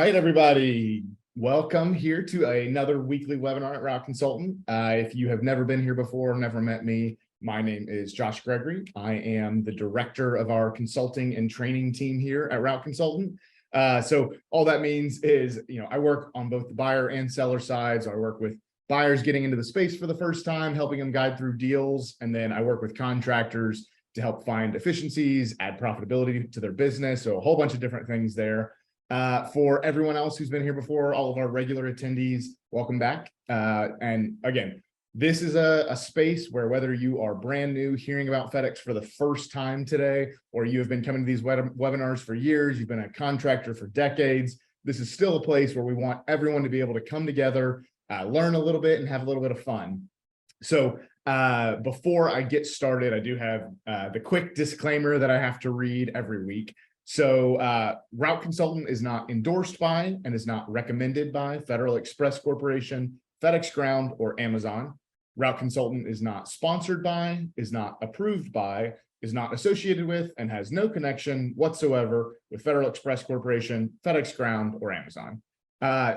right, everybody. Welcome here to another weekly webinar at Route Consultant. If you have never been here before, never met me, my name is Josh Gregory. I am the director of our consulting and training team here at Route Consultant. So all that means is, I work on both the buyer and seller sides. I work with buyers getting into the space for the first time, helping them guide through deals. And then I work with contractors to help find efficiencies, add profitability to their business. So a whole bunch of different things there. For everyone else who's been here before, all of our regular attendees, welcome back. And again, this is a space where whether you are brand new hearing about FedEx for the first time today, or you have been coming to these webinars for years, you've been a contractor for decades, this is still a place where we want everyone to be able to come together, learn a little bit and have a little bit of fun. So before I get started, I do have the quick disclaimer that I have to read every week. So Route Consultant is not endorsed by and is not recommended by Federal Express Corporation, FedEx Ground, or Amazon. Route Consultant is not sponsored by, is not approved by, is not associated with, and has no connection whatsoever with Federal Express Corporation, FedEx Ground, or Amazon.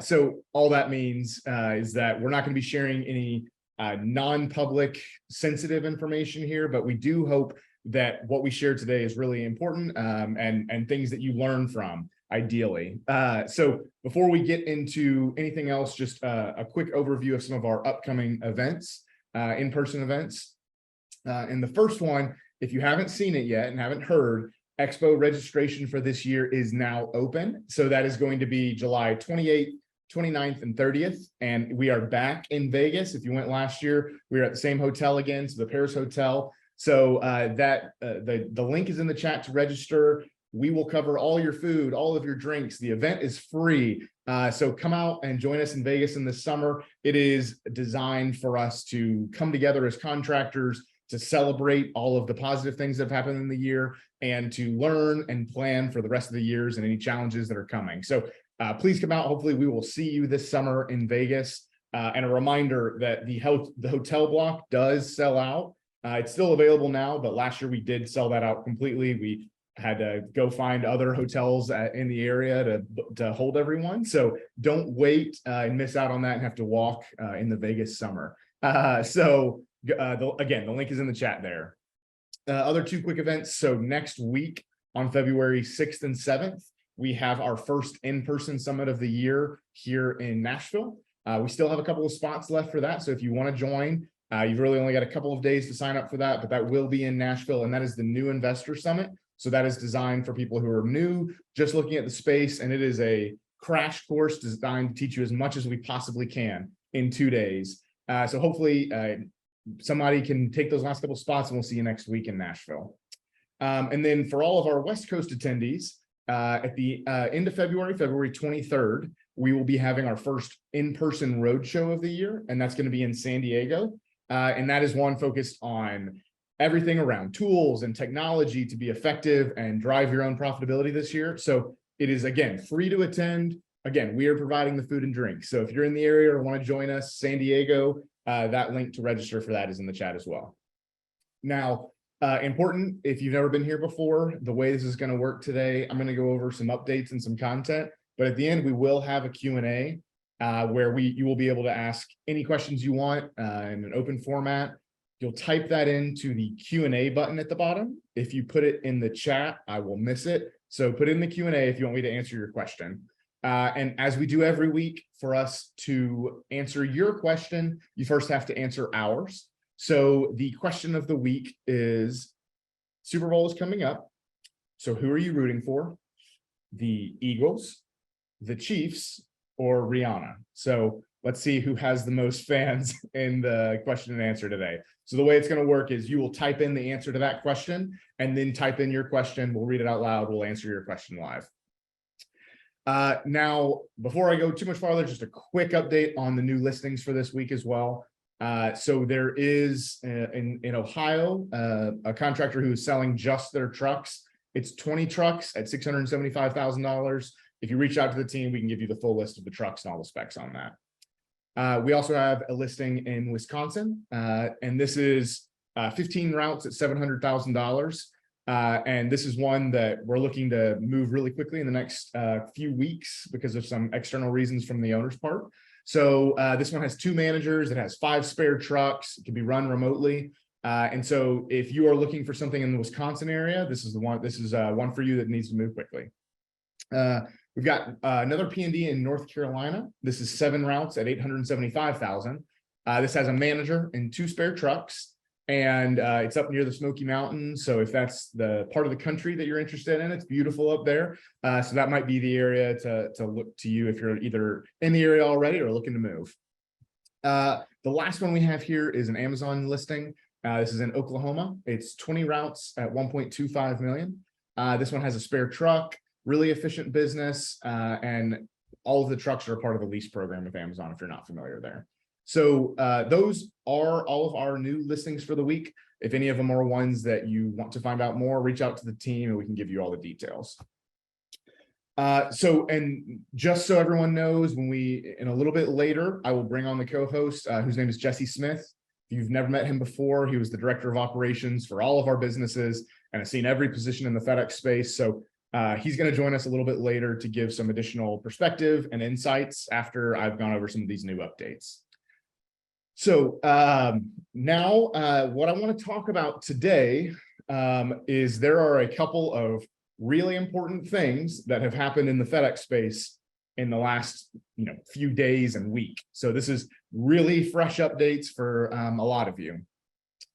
So all that means is that we're not going to be sharing any non-public sensitive information here, but we do hope that what we share today is really important and things that you learn from, ideally. So before we get into anything else, just a quick overview of some of our upcoming events, in-person events. And the first one, if you haven't seen it yet and haven't heard, Expo registration for this year is now open. So that is going to be July 28th, 29th, and 30th. And we are back in Vegas. If you went last year, we were at the same hotel again, so the Paris Hotel. So the link is in the chat to register. We will cover all your food, all of your drinks. The event is free. So come out and join us in Vegas in the summer. It is designed for us to come together as contractors to celebrate all of the positive things that have happened in the year and to learn and plan for the rest of the years and any challenges that are coming. So please come out. Hopefully we will see you this summer in Vegas. And a reminder that the hotel block does sell out. It's still available now, but last year we did sell that out completely. We had to go find other hotels in the area to hold everyone. So don't wait and miss out on that and have to walk in the Vegas summer. Again, the link is in the chat there. Other two quick events. So next week on February 6th and 7th, we have our first in-person summit of the year here in Nashville. We still have a couple of spots left for that. So if you want to join, you've really only got a couple of days to sign up for that, but that will be in Nashville, and that is the New Investor Summit. So that is designed for people who are new, just looking at the space, and it is a crash course designed to teach you as much as we possibly can in 2 days. So hopefully somebody can take those last couple of spots, and we'll see you next week in Nashville. And then for all of our West Coast attendees, at the end of February, February 23rd, we will be having our first in-person roadshow of the year, and that's going to be in San Diego. And that is one focused on everything around tools and technology to be effective and drive your own profitability this year. So it is, again, free to attend. Again, we are providing the food and drink. So if you're in the area or want to join us, San Diego, that link to register for that is in the chat as well. Now, important, if you've never been here before, the way this is going to work today, I'm going to go over some updates and some content. But at the end, we will have a Q&A where you will be able to ask any questions you want in an open format. You'll type that into the Q&A button at the bottom. If you put it in the chat, I will miss it. So put it in the Q&A if you want me to answer your question. And as we do every week, for us to answer your question, you first have to answer ours. So the question of the week is, Super Bowl is coming up. So who are you rooting for? The Eagles, the Chiefs, or Rihanna? So let's see who has the most fans in the question and answer today. So the way it's going to work is you will type in the answer to that question and then type in your question. We'll read it out loud. We'll answer your question live. Now, before I go too much farther, just a quick update on the new listings for this week as well. So there is in Ohio, a contractor who is selling just their trucks. It's 20 trucks at $675,000. If you reach out to the team, we can give you the full list of the trucks and all the specs on that. We also have a listing in Wisconsin, and this is 15 routes at $700,000. And this is one that we're looking to move really quickly in the next few weeks because of some external reasons from the owner's part. So this one has 2 managers. It has 5 spare trucks. It can be run remotely. And so if you are looking for something in the Wisconsin area, this is the one. This is one for you that needs to move quickly. We've got another P&D in North Carolina. This is 7 routes at $875,000. This has a manager and 2 spare trucks, and it's up near the Smoky Mountains. So if that's the part of the country that you're interested in, it's beautiful up there. So that might be the area to look to you if you're either in the area already or looking to move. The last one we have here is an Amazon listing. This is in Oklahoma. It's 20 routes at 1.25 million. This one has a spare truck, really efficient business, and all of the trucks are a part of the lease program with Amazon if you're not familiar there. So those are all of our new listings for the week. If any of them are ones that you want to find out more, reach out to the team and we can give you all the details. And just so everyone knows, in a little bit later, I will bring on the co-host whose name is Jesse Smith. If you've never met him before, he was the director of operations for all of our businesses and has seen every position in the FedEx space. So he's going to join us a little bit later to give some additional perspective and insights after I've gone over some of these new updates. So now what I want to talk about today is there are a couple of really important things that have happened in the FedEx space in the last few days and week. So this is really fresh updates for a lot of you.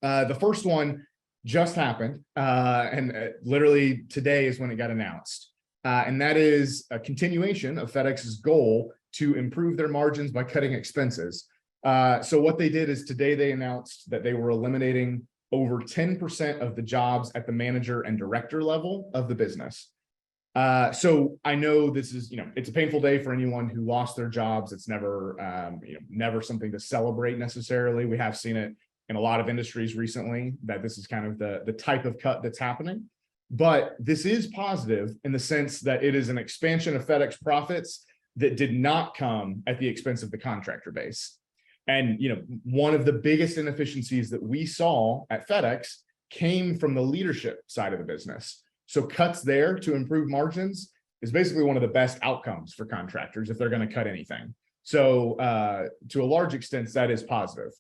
The first one just happened, and literally today is when it got announced. And that is a continuation of FedEx's goal to improve their margins by cutting expenses. So what they did is today they announced that they were eliminating over 10% of the jobs at the manager and director level of the business. So I know this is, it's a painful day for anyone who lost their jobs. It's never, never something to celebrate necessarily. We have seen it in a lot of industries recently that this is kind of the type of cut that's happening. But this is positive in the sense that it is an expansion of FedEx profits that did not come at the expense of the contractor base. And, one of the biggest inefficiencies that we saw at FedEx came from the leadership side of the business. So cuts there to improve margins is basically one of the best outcomes for contractors if they're going to cut anything. So to a large extent, that is positive.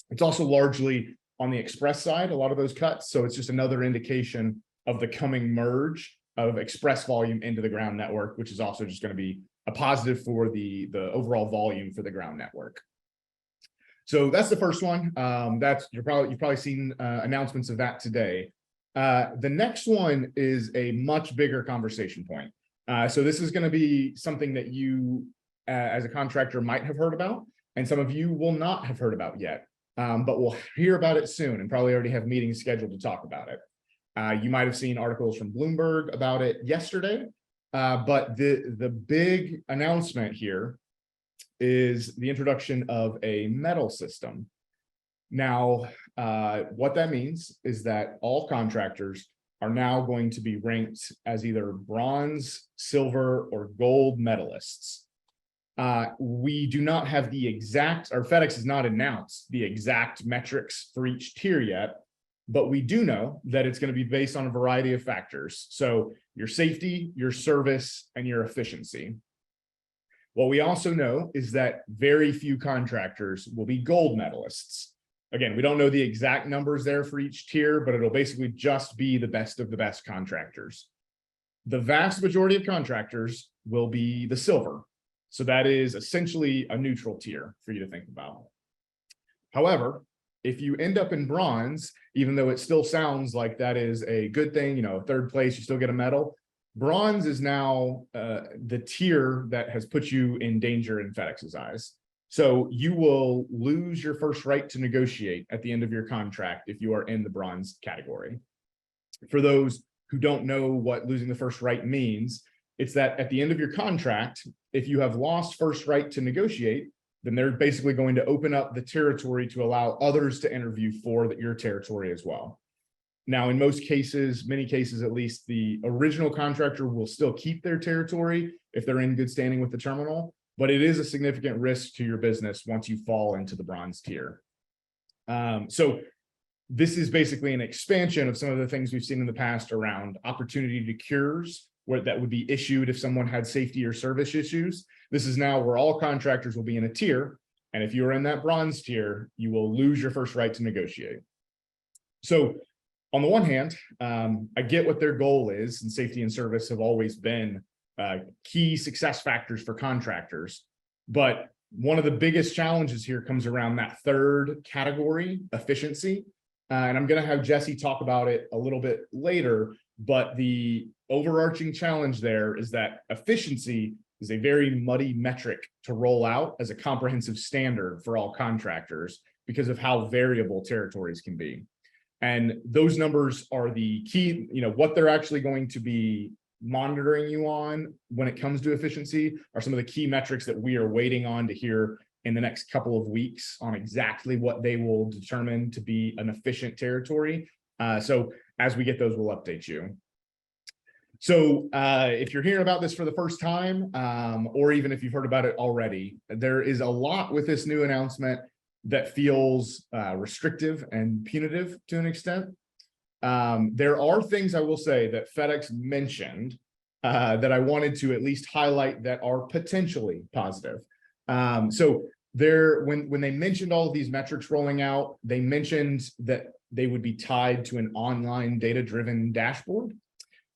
It's also largely on the express side, a lot of those cuts. So it's just another indication of the coming merge of express volume into the ground network, which is also just going to be a positive for the overall volume for the ground network. So that's the first one. You've probably seen announcements of that today. The next one is a much bigger conversation point. So this is going to be something that you, as a contractor, might have heard about, and some of you will not have heard about yet. But we'll hear about it soon and probably already have meetings scheduled to talk about it. You might have seen articles from Bloomberg about it yesterday, but the big announcement here is the introduction of a medal system. Now, what that means is that all contractors are now going to be ranked as either bronze, silver, or gold medalists. We do not have the exact, or FedEx has not announced the exact metrics for each tier yet, but we do know that it's going to be based on a variety of factors. So your safety, your service, and your efficiency. What we also know is that very few contractors will be gold medalists. Again, we don't know the exact numbers there for each tier, but it'll basically just be the best of the best contractors. The vast majority of contractors will be the silver. So that is essentially a neutral tier for you to think about. However, if you end up in bronze, even though it still sounds like that is a good thing, third place, you still get a medal. Bronze is now the tier that has put you in danger in FedEx's eyes. So you will lose your first right to negotiate at the end of your contract if you are in the bronze category. For those who don't know what losing the first right means, it's that at the end of your contract, if you have lost first right to negotiate, then they're basically going to open up the territory to allow others to interview for your territory as well. Now, in most cases, many cases at least, the original contractor will still keep their territory if they're in good standing with the terminal, but it is a significant risk to your business once you fall into the bronze tier. So This is basically an expansion of some of the things we've seen in the past around opportunity to cures, where that would be issued if someone had safety or service issues. This is now where all contractors will be in a tier. And if you're in that bronze tier, you will lose your first right to negotiate. So on the one hand, I get what their goal is, and safety and service have always been key success factors for contractors. But one of the biggest challenges here comes around that third category, efficiency. And I'm going to have Jesse talk about it a little bit later, but the overarching challenge there is that efficiency is a very muddy metric to roll out as a comprehensive standard for all contractors because of how variable territories can be. And those numbers are the key, what they're actually going to be monitoring you on when it comes to efficiency are some of the key metrics that we are waiting on to hear in the next couple of weeks on exactly what they will determine to be an efficient territory. So as we get those, we'll update you. So if you're hearing about this for the first time, or even if you've heard about it already, there is a lot with this new announcement that feels restrictive and punitive to an extent. There are things I will say that FedEx mentioned that I wanted to at least highlight that are potentially positive. So when they mentioned all of these metrics rolling out, they mentioned that they would be tied to an online data-driven dashboard.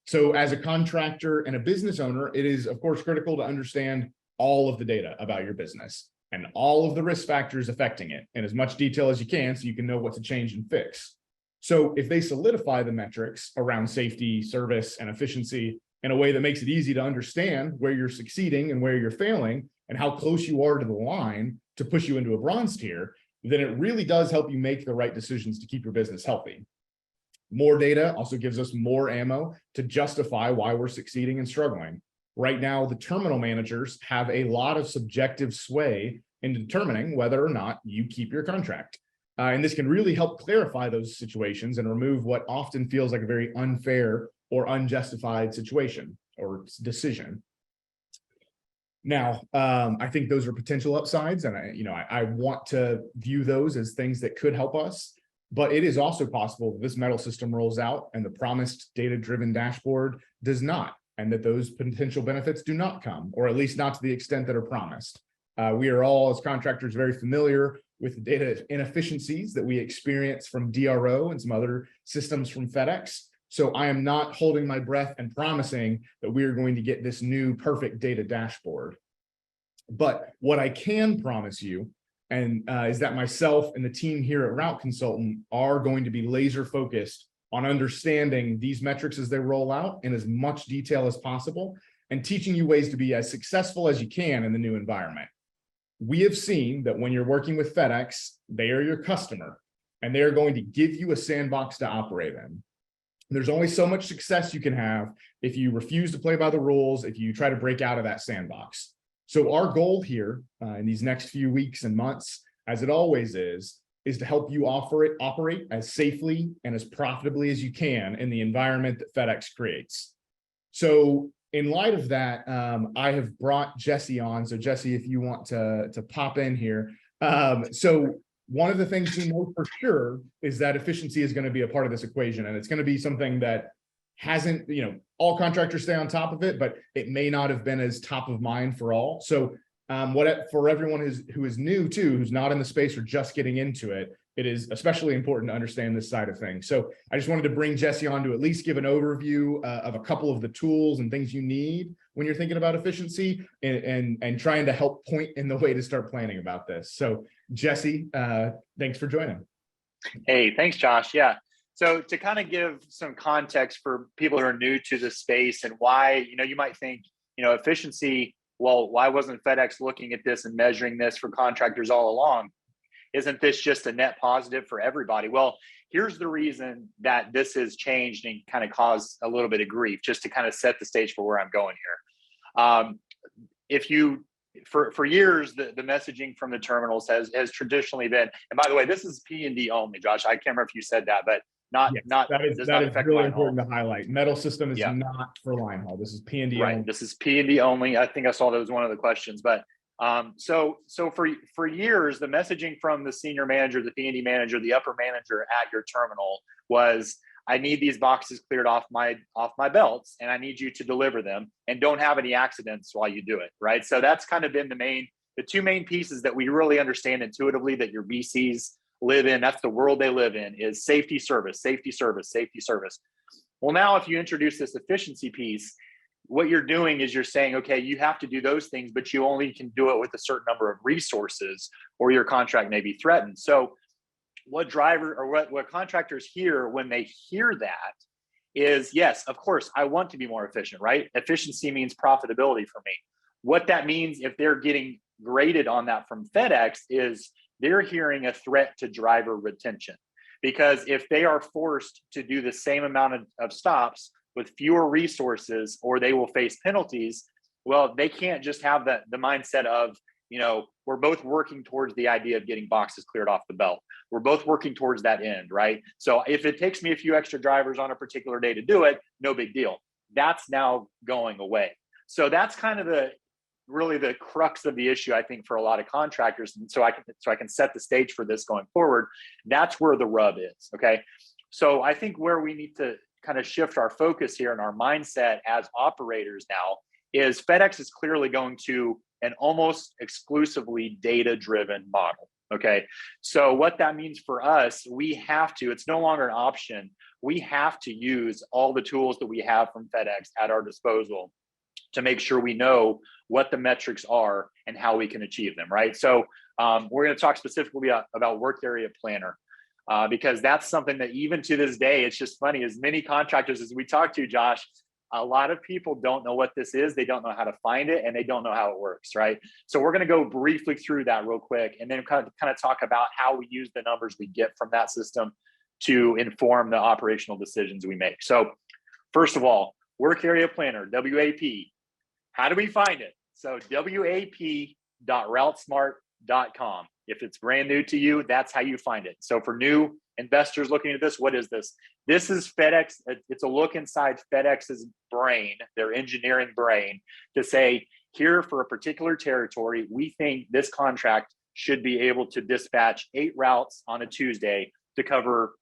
So as a contractor and a business owner, it is of course critical to understand all of the data about your business and all of the risk factors affecting it in as much detail as you can so you can know what to change and fix. So if they solidify the metrics around safety, service, and efficiency in a way that makes it easy to understand where you're succeeding and where you're failing and how close you are to the line to push you into a bronze tier, then it really does help you make the right decisions to keep your business healthy. More data also gives us more ammo to justify why we're succeeding and struggling. Right now, the terminal managers have a lot of subjective sway in determining whether or not you keep your contract. And this can really help clarify those situations and remove what often feels like a very unfair or unjustified situation or decision. Now, I think those are potential upsides, and I want to view those as things that could help us. But it is also possible that this medal system rolls out and the promised data-driven dashboard does not, and that those potential benefits do not come, or at least not to the extent that are promised. We are all, as contractors, very familiar with the data inefficiencies that we experience from DRO and some other systems from FedEx. So I am not holding my breath and promising that we are going to get this new perfect data dashboard. But what I can promise you is that myself and the team here at Route Consultant are going to be laser focused on understanding these metrics as they roll out in as much detail as possible and teaching you ways to be as successful as you can in the new environment. We have seen that when you're working with FedEx, they are your customer and they are going to give you a sandbox to operate in. There's only so much success you can have if you refuse to play by the rules, if you try to break out of that sandbox. So our goal here in these next few weeks and months, as it always is to help you operate as safely and as profitably as you can in the environment that FedEx creates. So in light of that, I have brought Jesse on. So Jesse, if you want to pop in here. So one of the things we know for sure is that efficiency is going to be a part of this equation, and it's going to be something that hasn't, all contractors stay on top of it, but it may not have been as top of mind for all. So for everyone who is new too, who's not in the space or just getting into it, it is especially important to understand this side of things. So I just wanted to bring Jesse on to at least give an overview of a couple of the tools and things you need when you're thinking about efficiency and trying to help point in the way to start planning about this. So Jesse, thanks for joining. Hey, thanks, Josh. Yeah. So to kind of give some context for people who are new to the space and why, you might think, efficiency, well, why wasn't FedEx looking at this and measuring this for contractors all along? Isn't this just a net positive for everybody? Well, here's the reason that this has changed and kind of caused a little bit of grief, just to kind of set the stage for where I'm going here. For years, the messaging from the terminals has traditionally been, and by the way, this is P&D only, Josh. I can't remember if you said that, but that is really important to highlight. Medal system is not for line haul. This is P&D right. only. This is P&D only. I think I saw that was one of the questions, but So for years, the messaging from the senior manager, the P&D manager, the upper manager at your terminal was, I need these boxes cleared off my belts, and I need you to deliver them, and don't have any accidents while you do it, right? So that's kind of been the two main pieces that we really understand intuitively that your BCs live in. That's the world they live in, is safety, service, safety, service, safety, service. Well, now if you introduce this efficiency piece, what you're doing is you're saying, okay, you have to do those things, but you only can do it with a certain number of resources, or your contract may be threatened. So what contractors hear when they hear that is, yes, of course, I want to be more efficient, right? Efficiency means profitability for me. What that means, if they're getting graded on that from FedEx, is they're hearing a threat to driver retention. Because if they are forced to do the same amount of stops with fewer resources, or they will face penalties, well, they can't just have the mindset of, we're both working towards the idea of getting boxes cleared off the belt. We're both working towards that end, right? So if it takes me a few extra drivers on a particular day to do it, no big deal. That's now going away. So that's kind of really the crux of the issue, I think, for a lot of contractors. And so I can set the stage for this going forward. That's where the rub is. Okay. So I think where we need to kind of shift our focus here and our mindset as operators now is FedEx is clearly going to an almost exclusively data-driven model. Okay. So what that means for us, it's no longer an option. We have to use all the tools that we have from FedEx at our disposal to make sure we know what the metrics are and how we can achieve them, right? So we're going to talk specifically about work area planner, because that's something that even to this day, it's just funny, as many contractors as we talk to, Josh, a lot of people don't know what this is. They don't know how to find it, and they don't know how it works, right? So we're going to go briefly through that real quick, and then kind of talk about how we use the numbers we get from that system to inform the operational decisions we make. So first of all, work area planner, WAP. How do we find it? So wap.routesmart.com. If it's brand new to you, that's how you find it. So for new investors looking at this, what is this? This is FedEx. It's a look inside FedEx's brain, their engineering brain, to say, here for a particular territory, we think this contract should be able to dispatch 8 routes on a Tuesday to cover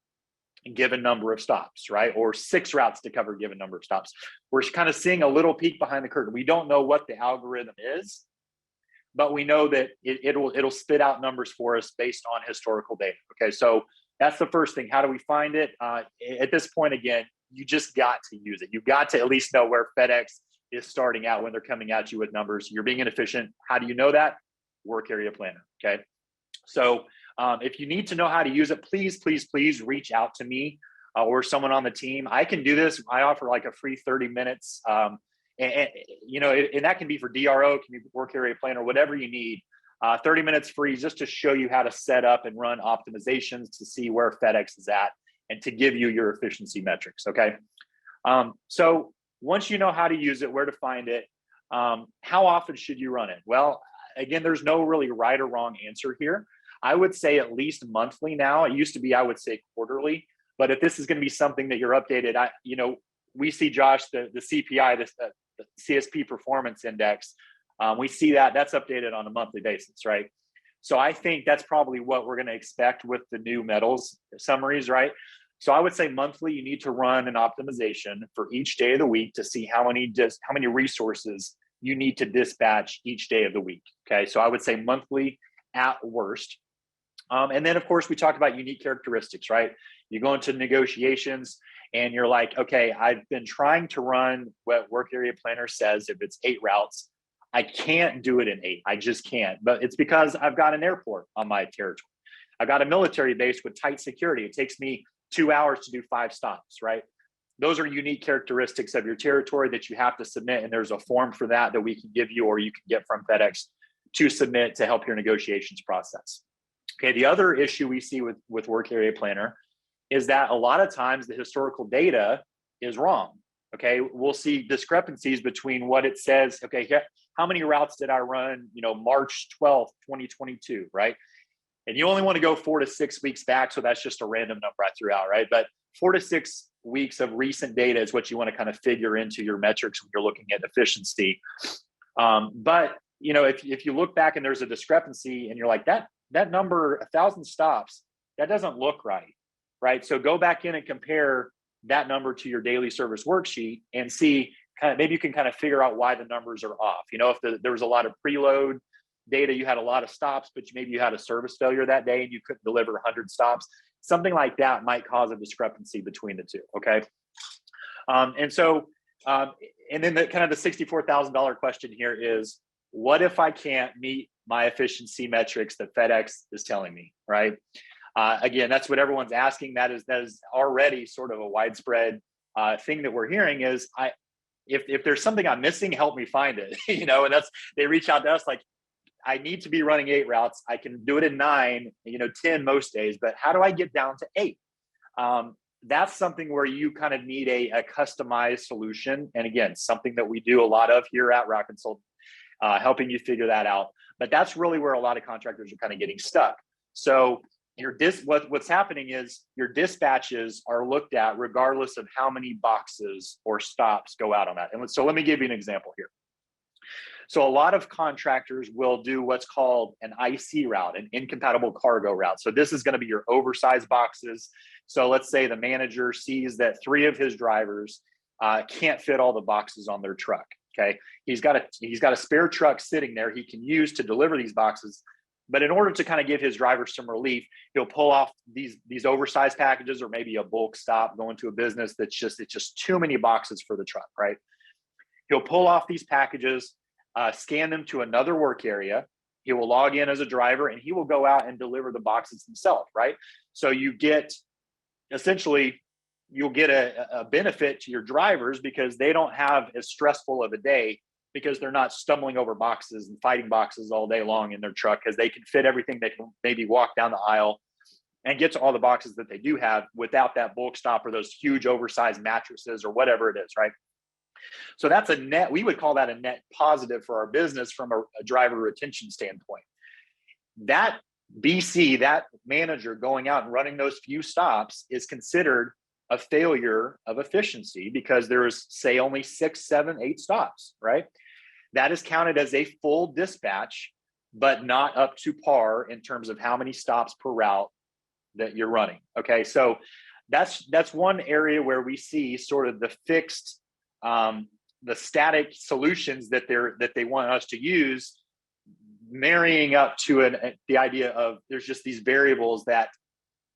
a given number of stops, right? Or 6 routes to cover a given number of stops. We're kind of seeing a little peek behind the curtain. We don't know what the algorithm is, but we know that it'll spit out numbers for us based on historical data. Okay, so that's the first thing. How do we find it? At this point, again, you just got to use it. You've got to at least know where FedEx is starting out when they're coming at you with numbers. You're being inefficient. How do you know that? Work area planner. Okay, so if you need to know how to use it, please, please, please reach out to me or someone on the team. I can do this. I offer like a free 30 minutes. And that can be for DRO, can be work area planner, whatever you need. 30 minutes free just to show you how to set up and run optimizations to see where FedEx is at and to give you your efficiency metrics. Okay. So once you know how to use it, where to find it, how often should you run it? Well, again, there's no really right or wrong answer here. I would say at least monthly now. It used to be, I would say quarterly, but if this is going to be something that you're updated, we see, Josh, the CPI, the CSP performance index, we see that's updated on a monthly basis, right? So I think that's probably what we're going to expect with the new medals summaries, right? So I would say monthly, you need to run an optimization for each day of the week to see how many resources you need to dispatch each day of the week. Okay, so I would say monthly at worst. And then, of course, we talked about unique characteristics, right? You go into negotiations and you're like, okay, I've been trying to run what work area planner says if it's 8 routes. I can't do it in 8. I just can't. But it's because I've got an airport on my territory. I've got a military base with tight security. It takes me 2 hours to do 5 stops, right? Those are unique characteristics of your territory that you have to submit. And there's a form for that we can give you, or you can get from FedEx to submit to help your negotiations process. Okay, the other issue we see with work area planner is that a lot of times the historical data is wrong. Okay, we'll see discrepancies between what it says. Okay, how many routes did I run, March 12th, 2022, right? And you only want to go 4 to 6 weeks back. So that's just a random number I threw out, right? But 4 to 6 weeks of recent data is what you want to kind of figure into your metrics when you're looking at efficiency. But if you look back and there's a discrepancy and you're like, that number, 1,000 stops, that doesn't look right? So go back in and compare that number to your daily service worksheet and see, maybe you can kind of figure out why the numbers are off. If there was a lot of preload data, you had a lot of stops, but maybe you had a service failure that day and you couldn't deliver 100 stops. Something like that might cause a discrepancy between the two. Okay. And then the $64,000 question here is, what if I can't meet my efficiency metrics that FedEx is telling me, right? Again, that's what everyone's asking. That is already sort of a widespread thing that we're hearing is, if there's something I'm missing, help me find it. And they reach out to us like, I need to be running 8 routes. I can do it in 9, 10 most days, but how do I get down to 8? That's something where you kind of need a customized solution. And again, something that we do a lot of here at Rock Consult, helping you figure that out. But that's really where a lot of contractors are kind of getting stuck. So what's happening is your dispatches are looked at regardless of how many boxes or stops go out on that. And so let me give you an example here. So a lot of contractors will do what's called an IC route, an incompatible cargo route. So this is going to be your oversized boxes. So let's say the manager sees that 3 of his drivers can't fit all the boxes on their truck. Okay, he's got a spare truck sitting there he can use to deliver these boxes. But in order to kind of give his drivers some relief, he'll pull off these oversized packages, or maybe a bulk stop going to a business it's just too many boxes for the truck, right? He'll pull off these packages, scan them to another work area. He will log in as a driver and he will go out and deliver the boxes himself, right? So you'll get a benefit to your drivers because they don't have as stressful of a day, because they're not stumbling over boxes and fighting boxes all day long in their truck, because they can fit everything. They can maybe walk down the aisle and get to all the boxes that they do have without that bulk stop or those huge oversized mattresses or whatever it is, right? So that's we would call that a net positive for our business from a driver retention standpoint. That BC, that manager going out and running those few stops, is considered a failure of efficiency because there's, say, only 6, 7, 8 stops, right? That is counted as a full dispatch, but not up to par in terms of how many stops per route that you're running. Okay, so that's one area where we see sort of the fixed, the static solutions that they want us to use, marrying up to the idea of there's just these variables that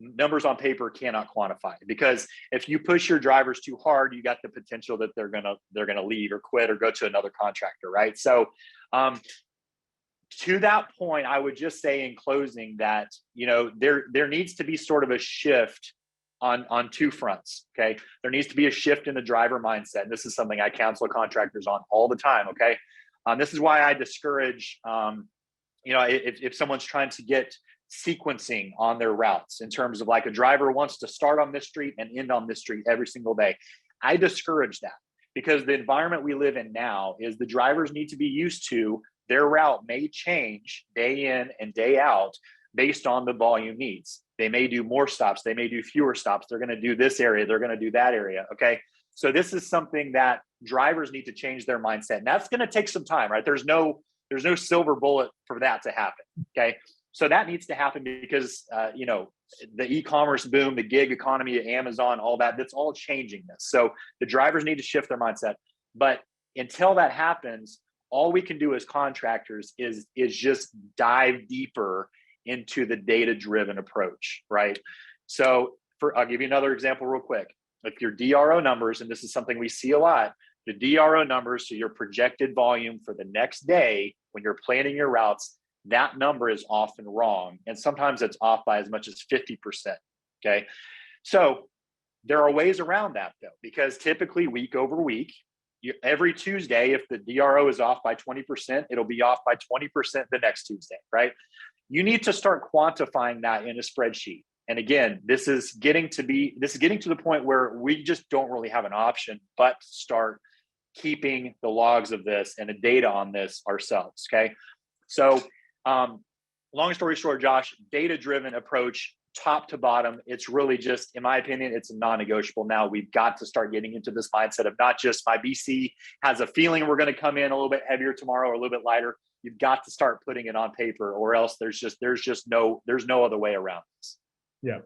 numbers on paper cannot quantify. Because if you push your drivers too hard, you got the potential that they're gonna leave or quit or go to another contractor, right? So to that point, I would just say in closing that there needs to be sort of a shift on 2 fronts. Okay, there needs to be a shift in the driver mindset. And this is something I counsel contractors on all the time. Okay, this is why I discourage if someone's trying to get sequencing on their routes, in terms of like a driver wants to start on this street and end on this street every single day, I discourage that, because the environment we live in now is the drivers need to be used to their route may change day in and day out based on the volume needs. They may do more stops, they may do fewer stops, they're going to do this area, they're going to do that area. Okay, so this is something that drivers need to change their mindset, and that's going to take some time, right? There's no silver bullet for that to happen. Okay, so that needs to happen because the e-commerce boom, the gig economy, Amazon, all that's all changing this. So the drivers need to shift their mindset. But until that happens, all we can do as contractors is just dive deeper into the data-driven approach, right? So I'll give you another example real quick. If your DRO numbers, and this is something we see a lot, the DRO numbers, so your projected volume for the next day when you're planning your routes, that number is often wrong. And sometimes it's off by as much as 50%. Okay. So there are ways around that though, because typically week over week, every Tuesday, if the DRO is off by 20%, it'll be off by 20% the next Tuesday, right? You need to start quantifying that in a spreadsheet. And again, this is getting to the point where we just don't really have an option but to start keeping the logs of this and the data on this ourselves. Okay. So long story short, Josh, data-driven approach, top to bottom, it's really just, in my opinion, it's a non-negotiable now. We've got to start getting into this mindset of not just my BC has a feeling we're going to come in a little bit heavier tomorrow or a little bit lighter. you've got to start putting it on paper, or else there's no other way around this. Yeah,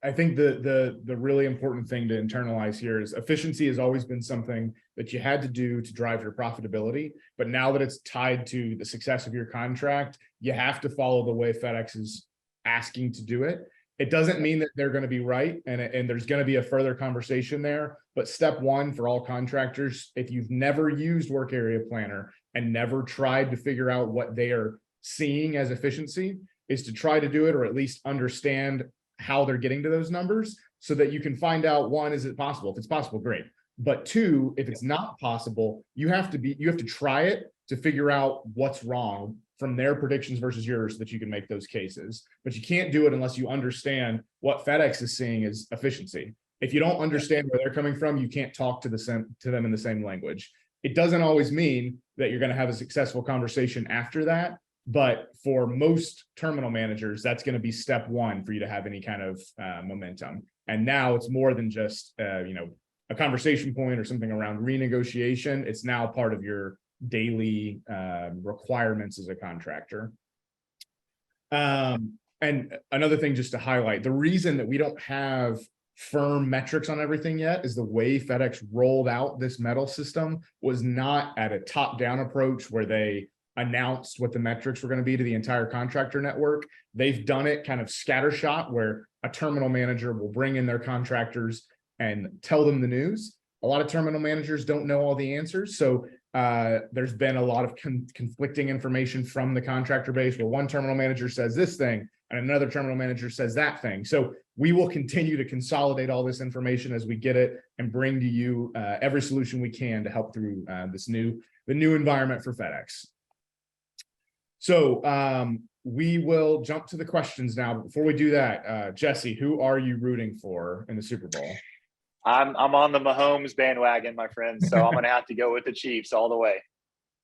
I think the really important thing to internalize here is efficiency has always been something that you had to do to drive your profitability. But now that it's tied to the success of your contract, you have to follow the way FedEx is asking to do it. It doesn't mean that they're going to be right, and there's going to be a further conversation there. But step one for all contractors, if you've never used Work Area Planner and never tried to figure out what they are seeing as efficiency, is to try to do it, or at least understand how they're getting to those numbers, so that you can find out, one, is it possible? If it's possible, great. But two, if it's not possible, you have to try it to figure out what's wrong from their predictions versus yours, so that you can make those cases. But you can't do it unless you understand what FedEx is seeing as efficiency. If you don't understand where they're coming from, you can't talk to them in the same language. It doesn't always mean that you're going to have a successful conversation after that. But for most terminal managers, that's going to be step one for you to have any kind of momentum. And now it's more than just a conversation point or something around renegotiation. It's now part of your daily requirements as a contractor. And another thing just to highlight, the reason that we don't have firm metrics on everything yet is the way FedEx rolled out this medal system was not at a top-down approach where they announced what the metrics were going to be to the entire contractor network. They've done it kind of scattershot, where a terminal manager will bring in their contractors and tell them the news. A lot of terminal managers don't know all the answers. So there's been a lot of conflicting information from the contractor base, where one terminal manager says this thing and another terminal manager says that thing. So we will continue to consolidate all this information as we get it and bring to you every solution we can to help through the new environment for FedEx. So we will jump to the questions now. Before we do that, Jesse, who are you rooting for in the Super Bowl? I'm on the Mahomes bandwagon, my friend. So I'm going to have to go with the Chiefs all the way.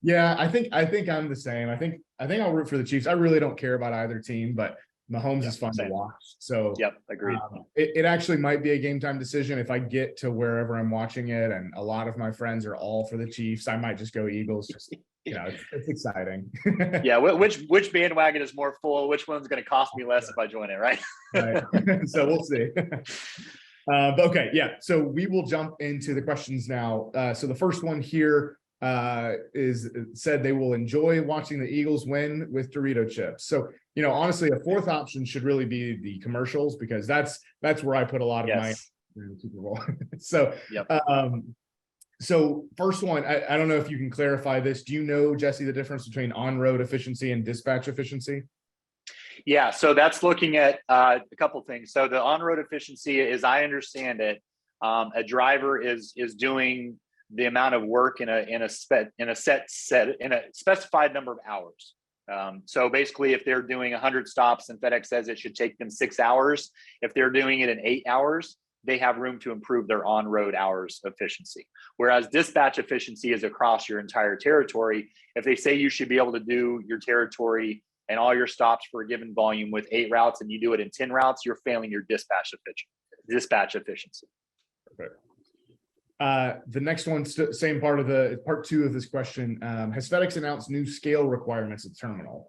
Yeah, I think I'm the same. I think I'll root for the Chiefs. I really don't care about either team, but Mahomes is fun to watch. So yep, agreed. It actually might be a game time decision if I get to wherever I'm watching it, and a lot of my friends are all for the Chiefs. I might just go Eagles. Just it's exciting. Yeah, which bandwagon is more full? Which one's going to cost me less if I join it, right? Right. So we'll see. But okay, yeah. So we will jump into the questions now. So the first one here said they will enjoy watching the Eagles win with Dorito chips. So honestly, a fourth option should really be the commercials, because that's where I put a lot of my in the Super Bowl. So yep. So first one, I don't know if you can clarify this. Do you know, Jesse, the difference between on-road efficiency and dispatch efficiency? Yeah, so that's looking at a couple things. So the on-road efficiency, as I understand it, a driver is doing the amount of work in a specified number of hours. So basically, if they're doing 100 stops and FedEx says it should take them 6 hours, if they're doing it in 8 hours, they have room to improve their on-road hours efficiency. Whereas dispatch efficiency is across your entire territory. If they say you should be able to do your territory and all your stops for a given volume with 8 routes, and you do it in 10 routes, you're failing your dispatch efficiency. Okay. The next one, same part two of this question. Has FedEx announced new scale requirements at the terminal?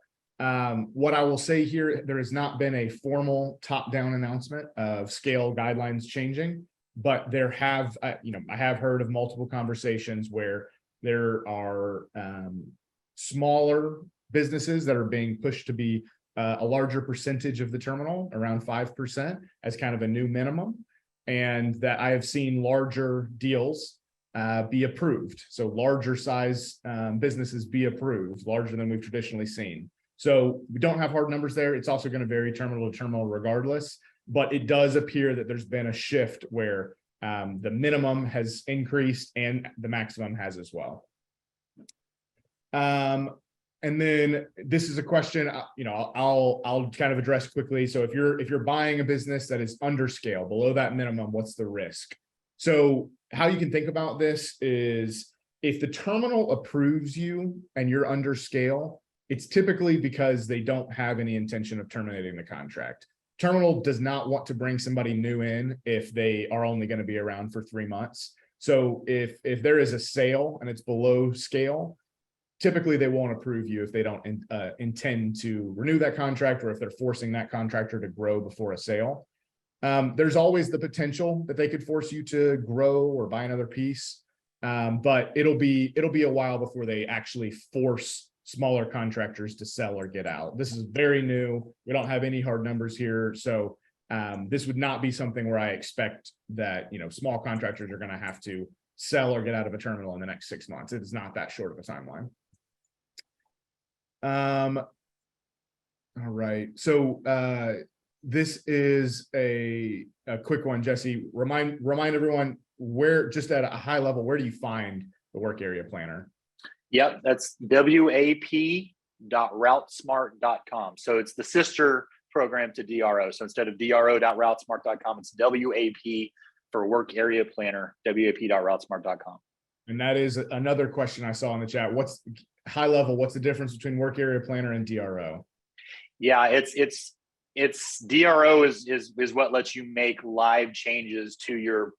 What I will say here, there has not been a formal top-down announcement of scale guidelines changing, but there have, I have heard of multiple conversations where there are smaller businesses that are being pushed to be a larger percentage of the terminal, around 5%, as kind of a new minimum, and that I have seen larger deals be approved. So larger size businesses be approved, larger than we've traditionally seen. So we don't have hard numbers there. It's also going to vary terminal to terminal regardless, but it does appear that there's been a shift where the minimum has increased and the maximum has as well. And then this is a question, I'll kind of address quickly. So if you're buying a business that is under scale, below that minimum, what's the risk? So how you can think about this is, if the terminal approves you and you're under scale, it's typically because they don't have any intention of terminating the contract. Terminal does not want to bring somebody new in if they are only going to be around for 3 months. So if there is a sale and it's below scale, typically they won't approve you if they don't intend to renew that contract, or if they're forcing that contractor to grow before a sale. There's always the potential that they could force you to grow or buy another piece. But it'll be a while before they actually force smaller contractors to sell or get out. This is very new. We don't have any hard numbers here. So this would not be something where I expect that, small contractors are going to have to sell or get out of a terminal in the next 6 months. It is not that short of a timeline. All right. So this is a quick one, Jesse. Remind everyone where, just at a high level, where do you find the work area planner? Yep, that's wap.routesmart.com. So it's the sister program to DRO. So instead of dro.routesmart.com, it's WAP for work area planner, wap.routesmart.com. And that is another question I saw in the chat. What's high level? What's the difference between work area planner and DRO? Yeah, it's DRO is what lets you make live changes to your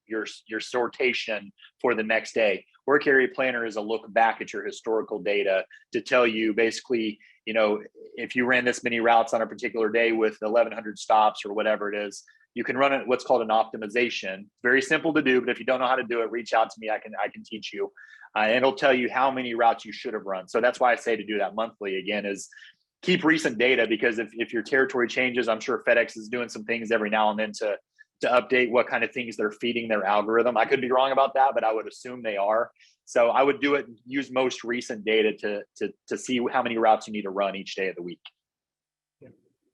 sortation for the next day. Work area planner is a look back at your historical data to tell you basically, if you ran this many routes on a particular day with 1,100 stops or whatever it is, you can run it what's called an optimization. Very simple to do, but if you don't know how to do it, reach out to me. I can teach you, and it'll tell you how many routes you should have run. So that's why I say to do that monthly. Again, is keep recent data, because if your territory changes, I'm sure FedEx is doing some things every now and then to update what kind of things they're feeding their algorithm. I could be wrong about that, but I would assume they are. So I would do it, use most recent data to see how many routes you need to run each day of the week.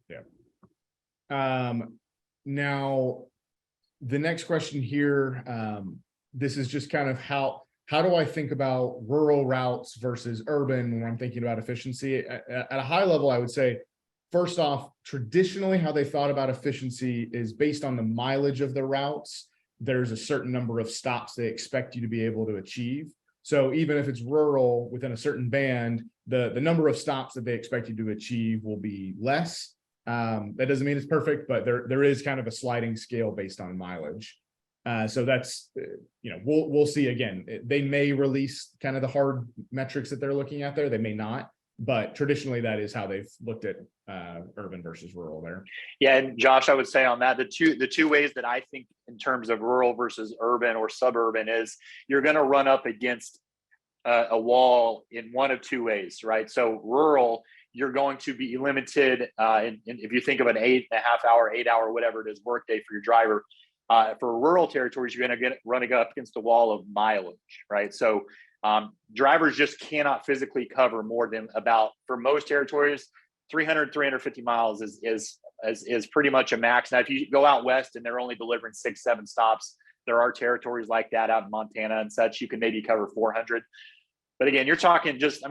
Yeah. Now, the next question here, this is just kind of how do I think about rural routes versus urban when I'm thinking about efficiency? At a high level, I would say, first off, traditionally, how they thought about efficiency is based on the mileage of the routes. There's a certain number of stops they expect you to be able to achieve. So even if it's rural within a certain band, the number of stops that they expect you to achieve will be less. That doesn't mean it's perfect, but there is kind of a sliding scale based on mileage. So that's, we'll see. Again, they may release kind of the hard metrics that they're looking at there. They may not, but traditionally that is how they've looked at urban versus rural there. Yeah, and Josh, I would say on that, the two ways that I think in terms of rural versus urban or suburban is you're going to run up against a wall in one of two ways, right? So rural, you're going to be limited. And if you think of an 8.5 hour, 8 hour, whatever it is, workday for your driver, for rural territories, you're going to get running up against the wall of mileage, right? So drivers just cannot physically cover more than about, for most territories, 300, 350 miles is pretty much a max. Now, if you go out west and they're only delivering 6-7 stops, there are territories like that out in Montana and such, you can maybe cover 400. But again, you're talking just,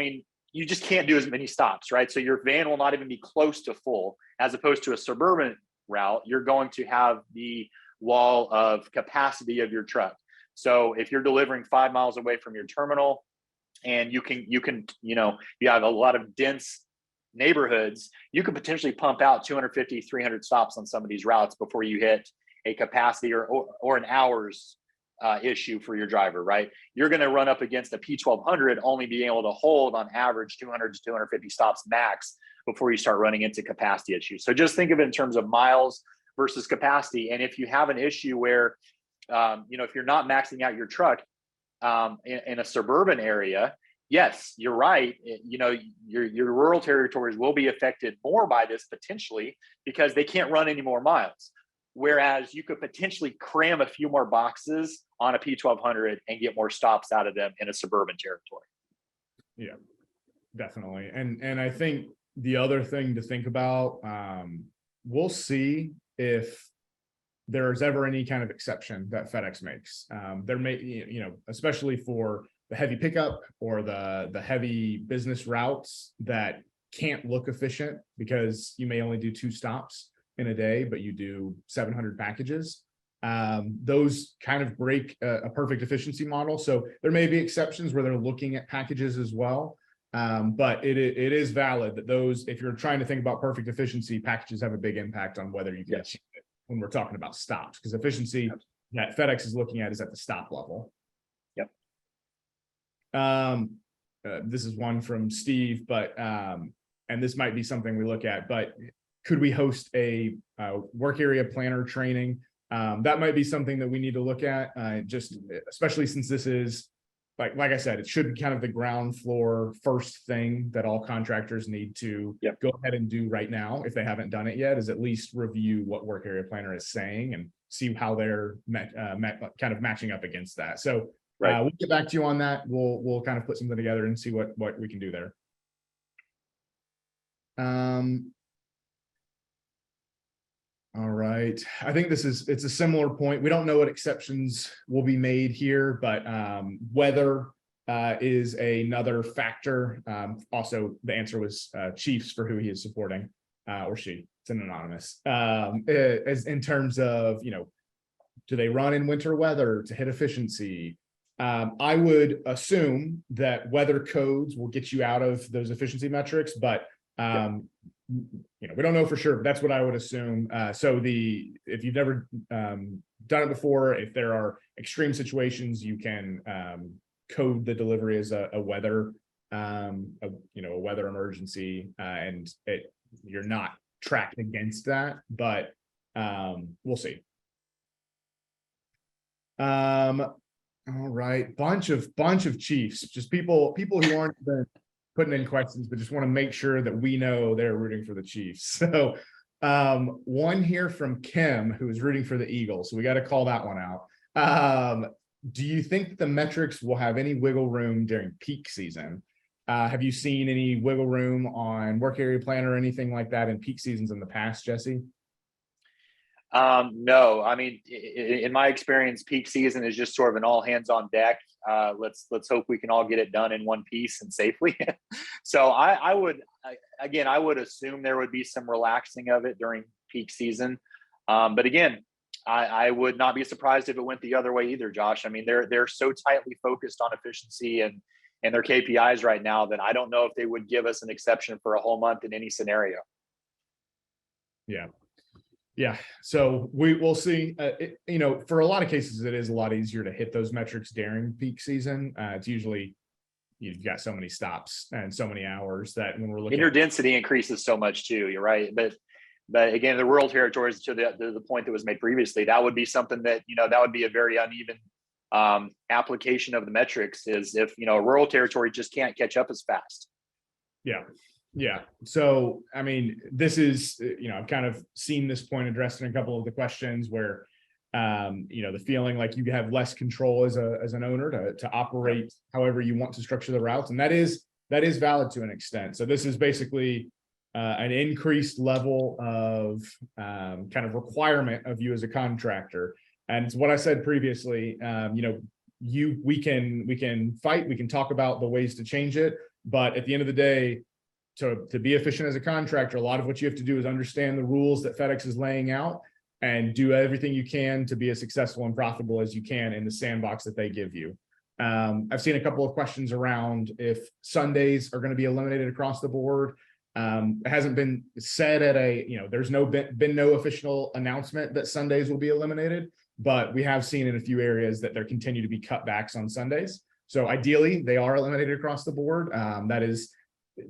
you just can't do as many stops, right? So your van will not even be close to full, as opposed to a suburban route. You're going to have the wall of capacity of your truck. So if you're delivering 5 miles away from your terminal and you have a lot of dense neighborhoods, you could potentially pump out 250, 300 stops on some of these routes before you hit a capacity or an hour's issue for your driver, right? You're going to run up against a P1200 only being able to hold on average 200 to 250 stops max before you start running into capacity issues. So just think of it in terms of miles versus capacity. And if you have an issue where, if you're not maxing out your truck in a suburban area, yes, you're right. Your rural territories will be affected more by this potentially because they can't run any more miles. Whereas you could potentially cram a few more boxes on a P1200 and get more stops out of them in a suburban territory. Yeah, definitely. And I think the other thing to think about, we'll see if there's ever any kind of exception that FedEx makes. There may, especially for the heavy pickup or the heavy business routes that can't look efficient because you may only do 2 stops in a day, but you do 700 packages. Those kind of break a perfect efficiency model. So there may be exceptions where they're looking at packages as well. But it is valid that those, if you're trying to think about perfect efficiency, packages have a big impact on whether you can achieve it when we're talking about stops, because efficiency that FedEx is looking at is at the stop level. Yep. this is one from Steve, but and this might be something we look at, but could we host a work area planner training? That might be something that we need to look at, just especially since this is, like I said, it should be kind of the ground floor first thing that all contractors need to go ahead and do right now, if they haven't done it yet, is at least review what work area planner is saying and see how they're kind of matching up against that. So we'll get back to you on that. We'll kind of put something together and see what we can do there. All right. I think it's a similar point. We don't know what exceptions will be made here, but weather is another factor. Also, the answer was Chiefs for who he is supporting, or she. It's an anonymous. As in terms of, do they run in winter weather to hit efficiency? I would assume that weather codes will get you out of those efficiency metrics, but we don't know for sure, but that's what I would assume. So if you've never done it before, if there are extreme situations, you can code the delivery as a weather, a weather emergency, and you're not tracked against that, but we'll see. All right, bunch of Chiefs, just people who aren't putting in questions, but just want to make sure that we know they're rooting for the Chiefs. So one here from Kim, who is rooting for the Eagles. So we got to call that one out. Do you think the metrics will have any wiggle room during peak season? Have you seen any wiggle room on work area planner or anything like that in peak seasons in the past, Jesse? No, I mean, in my experience, peak season is just sort of an all hands on deck. Let's hope we can all get it done in one piece and safely. So I would assume there would be some relaxing of it during peak season. But again, I would not be surprised if it went the other way either, Josh. I mean, they're so tightly focused on efficiency and their KPIs right now that I don't know if they would give us an exception for a whole month in any scenario. Yeah. So we'll see. For a lot of cases, it is a lot easier to hit those metrics during peak season. It's usually you've got so many stops and so many hours that when we're looking, and your density increases so much too. You're right, but again, the rural territories, to the point that was made previously, that would be something that that would be a very uneven application of the metrics. Is if a rural territory just can't catch up as fast. Yeah. So, I mean, this is, I've kind of seen this point addressed in a couple of the questions where, the feeling like you have less control as an owner to operate however you want to structure the routes. And that is valid to an extent. So this is basically an increased level of kind of requirement of you as a contractor. And it's what I said previously, we can fight, we can talk about the ways to change it. But at the end of the day, to be efficient as a contractor, a lot of what you have to do is understand the rules that FedEx is laying out and do everything you can to be as successful and profitable as you can in the sandbox that they give you. I've seen a couple of questions around if Sundays are going to be eliminated across the board. It hasn't been said there's been no official announcement that Sundays will be eliminated, but we have seen in a few areas that there continue to be cutbacks on Sundays. So ideally, they are eliminated across the board. That is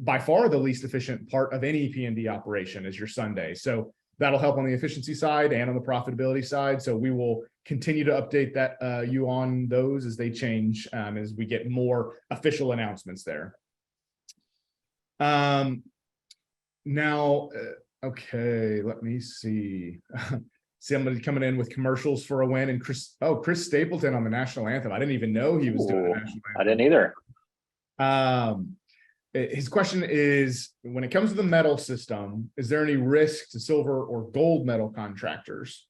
by far the least efficient part of any P&D operation is your Sunday. So that'll help on the efficiency side and on the profitability side. So we will continue to update you on those as they change, as we get more official announcements there. Now, okay, let me see. Somebody coming in with commercials for a win, and Chris Stapleton on the national anthem. I didn't even know he was doing the national anthem. I didn't either. His question is, when it comes to the medal system, is there any risk to silver or gold medal contractors?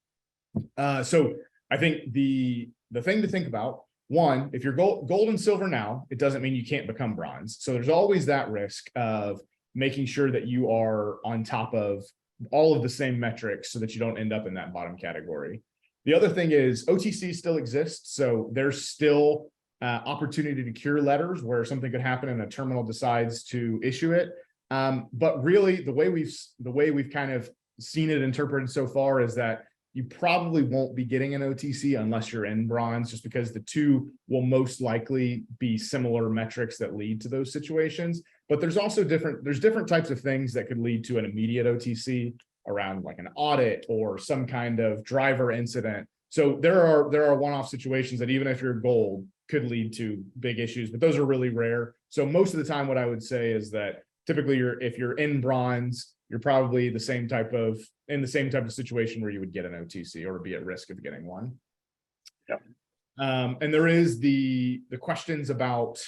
So I think the thing to think about, one, if you're gold and silver now, it doesn't mean you can't become bronze. So there's always that risk of making sure that you are on top of all of the same metrics so that you don't end up in that bottom category. The other thing is OTC still exists. So there's still opportunity to cure letters where something could happen and a terminal decides to issue it. But really the way we've kind of seen it interpreted so far is that you probably won't be getting an OTC unless you're in bronze, just because the two will most likely be similar metrics that lead to those situations. But there's also different types of things that could lead to an immediate OTC around like an audit or some kind of driver incident. So there are one-off situations that even if you're gold could lead to big issues, but those are really rare. So most of the time, what I would say is that typically if you're in bronze, you're probably in the same type of situation where you would get an OTC or be at risk of getting one. Yep. And there is the questions about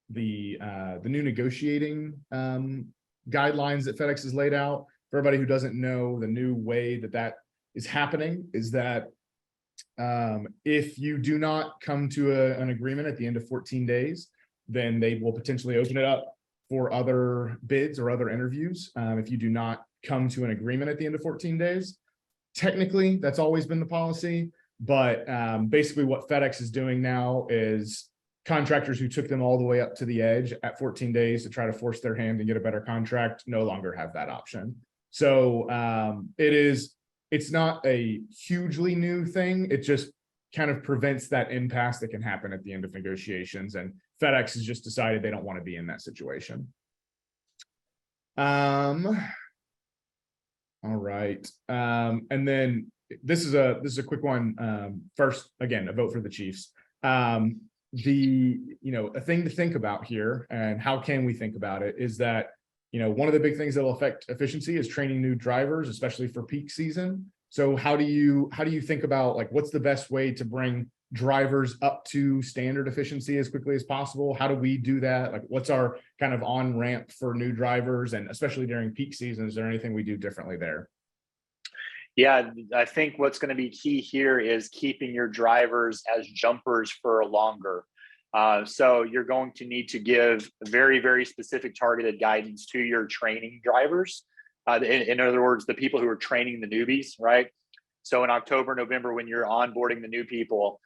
the new negotiating guidelines that FedEx has laid out. For everybody who doesn't know, the new way that is happening is that if you do not come to an agreement at the end of 14 days, then they will potentially open it up for other bids or other interviews. If you do not come to an agreement at the end of 14 days, technically that's always been the policy. But basically what FedEx is doing now is contractors who took them all the way up to the edge at 14 days to try to force their hand and get a better contract no longer have that option. So it's not a hugely new thing. It just kind of prevents that impasse that can happen at the end of negotiations. And FedEx has just decided they don't want to be in that situation. All right. And then this is a quick one. First, again, a vote for the Chiefs. A thing to think about here, and how can we think about it, is that one of the big things that will affect efficiency is training new drivers, especially for peak season. So how do you think about, like, what's the best way to bring drivers up to standard efficiency as quickly as possible? How do we do that? Like, what's our kind of on ramp for new drivers, and especially during peak season? Is there anything we do differently there? Yeah, I think what's going to be key here is keeping your drivers as jumpers for longer. So you're going to need to give very, very specific targeted guidance to your training drivers. In other words, the people who are training the newbies, right? So in October, November, when you're onboarding the new people,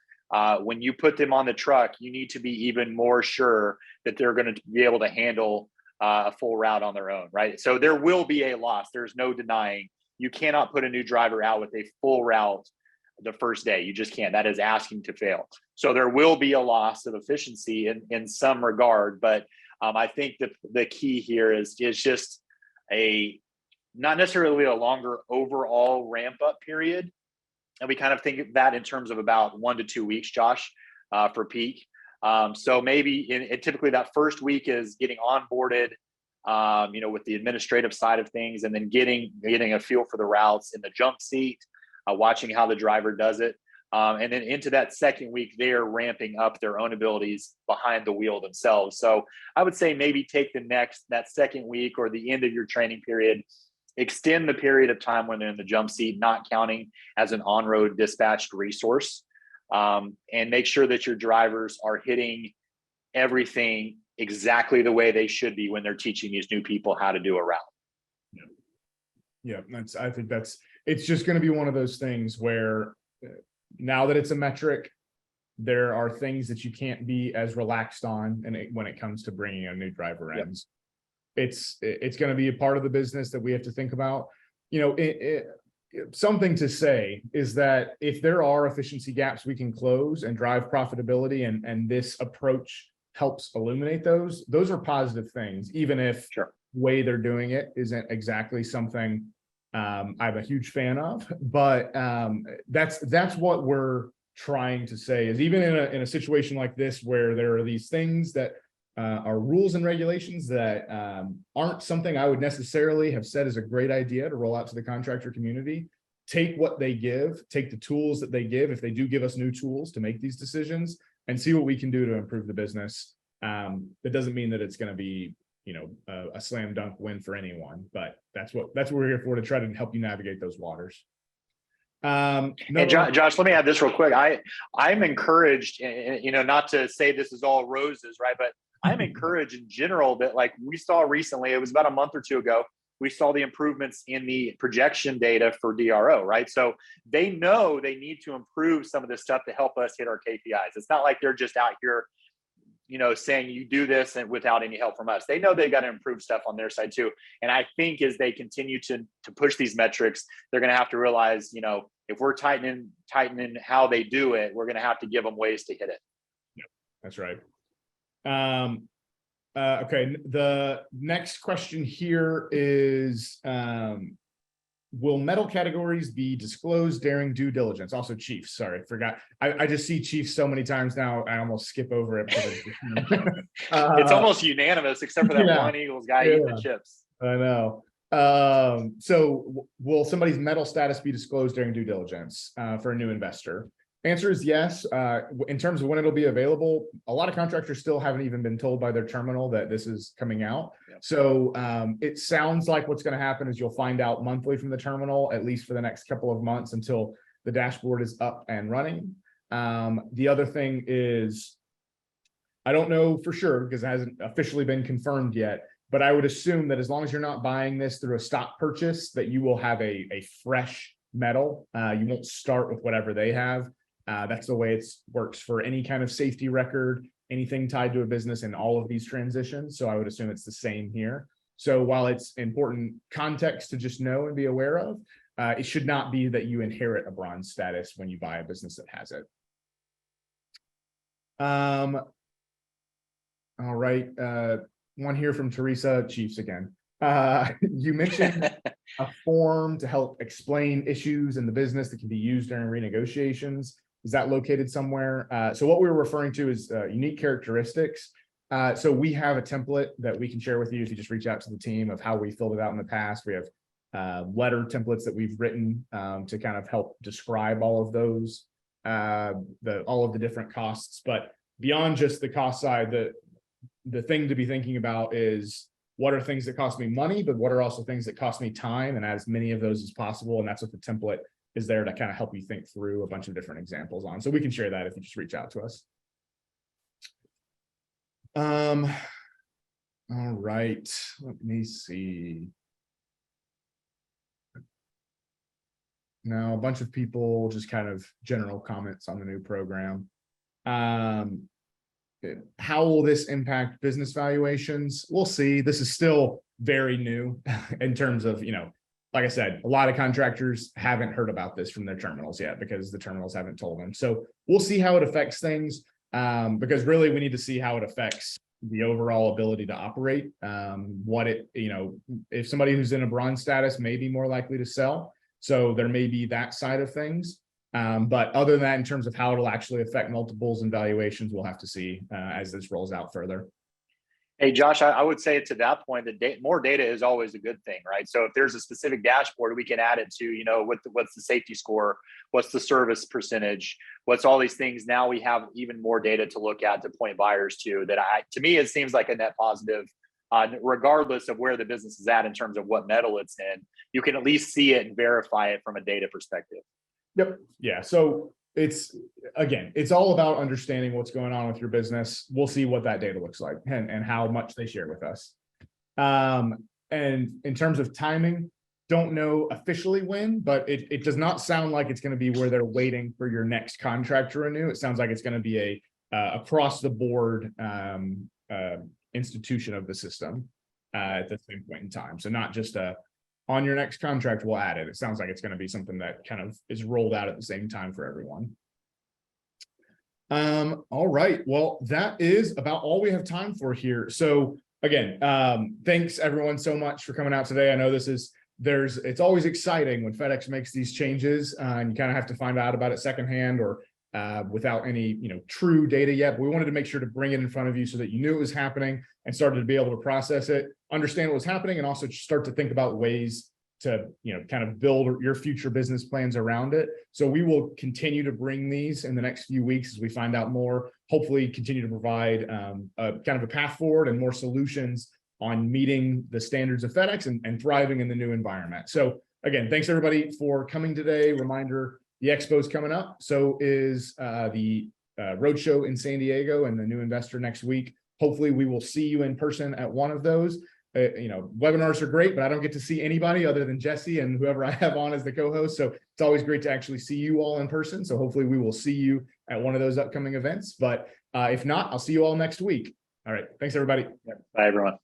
when you put them on the truck, you need to be even more sure that they're going to be able to handle a full route on their own, right? So there will be a loss. There's no denying. You cannot put a new driver out with a full route the first day. You just can't. That is asking to fail. So there will be a loss of efficiency in some regard, but I think the key here is just not necessarily a longer overall ramp up period. And we kind of think of that in terms of about 1 to 2 weeks, Josh, for peak. So maybe typically that first week is getting onboarded, with the administrative side of things, and then getting a feel for the routes in the jump seat, watching how the driver does it. And then into that second week, they're ramping up their own abilities behind the wheel themselves. So I would say maybe take that second week or the end of your training period, extend the period of time when they're in the jump seat, not counting as an on-road dispatched resource, and make sure that your drivers are hitting everything exactly the way they should be when they're teaching these new people how to do a route. Yeah, I think it's just going to be one of those things where now that it's a metric, there are things that you can't be as relaxed on, and when it comes to bringing a new driver in. Yep. It's going to be a part of the business that we have to think about. Something to say is that if there are efficiency gaps we can close and drive profitability, and this approach helps illuminate those are positive things, even if the way they're doing it isn't exactly something I'm a huge fan of. But that's what we're trying to say, is even in a situation like this, where there are these things that are rules and regulations that aren't something I would necessarily have said is a great idea to roll out to the contractor community. Take what they give, take the tools that they give, if they do give us new tools to make these decisions, and see what we can do to improve the business. That doesn't mean that it's going to be, a slam dunk win for anyone, but that's what we're here for, to try to help you navigate those waters. And Josh, let me add this real quick. I'm encouraged, not to say this is all roses, right? But I'm encouraged in general that, like we saw recently, it was about a month or two ago, we saw the improvements in the projection data for DRO, right? So they know they need to improve some of this stuff to help us hit our KPIs. It's not like they're just out here, saying you do this and without any help from us. They know they've got to improve stuff on their side too. And I think as they continue to push these metrics, they're going to have to realize, if we're tightening how they do it, we're going to have to give them ways to hit it. Yep, that's right. Okay, the next question here is, will medal categories be disclosed during due diligence? Also Chiefs, sorry, forgot. I just see Chiefs so many times now, I almost skip over it. It's almost unanimous, except for that one Eagles guy eating the chips. I know. So will somebody's medal status be disclosed during due diligence for a new investor? Answer is yes. In terms of when it'll be available, a lot of contractors still haven't even been told by their terminal that this is coming out. Yep. So it sounds like what's going to happen is you'll find out monthly from the terminal, at least for the next couple of months until the dashboard is up and running. The other thing is, I don't know for sure because it hasn't officially been confirmed yet, but I would assume that as long as you're not buying this through a stock purchase, that you will have a fresh medal. You won't start with whatever they have. That's the way it works for any kind of safety record, anything tied to a business in all of these transitions. So I would assume it's the same here. So while it's important context to just know and be aware of, it should not be that you inherit a bronze status when you buy a business that has it. All right. One here from Teresa, Chiefs again. You mentioned a form to help explain issues in the business that can be used during renegotiations. Is that located somewhere? So what we were referring to is unique characteristics. So we have a template that we can share with you if you just reach out to the team of how we filled it out in the past. We have letter templates that we've written to kind of help describe all of those, all of the different costs. But beyond just the cost side, the thing to be thinking about is what are things that cost me money, but what are also things that cost me time, and as many of those as possible. And that's what the template is there to kind of help you think through a bunch of different examples on. So we can share that if you just reach out to us. All right, let me see. Now, a bunch of people just kind of general comments on the new program. How will this impact business valuations? We'll see. This is still very new in terms of, like I said, a lot of contractors haven't heard about this from their terminals yet because the terminals haven't told them. So we'll see how it affects things because really we need to see how it affects the overall ability to operate. If somebody who's in a bronze status may be more likely to sell. So there may be that side of things. But other than that, in terms of how it'll actually affect multiples and valuations, we'll have to see as this rolls out further. Hey, Josh, I would say to that point, more data is always a good thing, right? So if there's a specific dashboard, we can add it to, what's the safety score? What's the service percentage? What's all these things? Now we have even more data to look at to point buyers to to me, it seems like a net positive, regardless of where the business is at in terms of what medal it's in. You can at least see it and verify it from a data perspective. Yep. Yeah. So it's all about understanding what's going on with your business. We'll see what that data looks like and how much they share with us. And in terms of timing, don't know officially when, but it does not sound like it's going to be where they're waiting for your next contract to renew. It sounds like it's going to be a across the board institution of the system at the same point in time. So not just on your next contract, we'll add it. It sounds like it's going to be something that kind of is rolled out at the same time for everyone. All right. Well, that is about all we have time for here. So again, thanks everyone so much for coming out today. I know it's always exciting when FedEx makes these changes and you kind of have to find out about it secondhand or without any true data yet. But we wanted to make sure to bring it in front of you so that you knew it was happening and started to be able to process it, understand what was happening, and also start to think about ways to kind of build your future business plans around it. So we will continue to bring these in the next few weeks as we find out more, hopefully continue to provide a kind of a path forward and more solutions on meeting the standards of FedEx and thriving in the new environment. So again, thanks everybody for coming today. Reminder, the expo's coming up. So is the roadshow in San Diego and the new investor next week. Hopefully we will see you in person at one of those. Webinars are great, but I don't get to see anybody other than Jesse and whoever I have on as the co-host. So it's always great to actually see you all in person. So hopefully we will see you at one of those upcoming events. But if not, I'll see you all next week. All right. Thanks, everybody. Bye, everyone.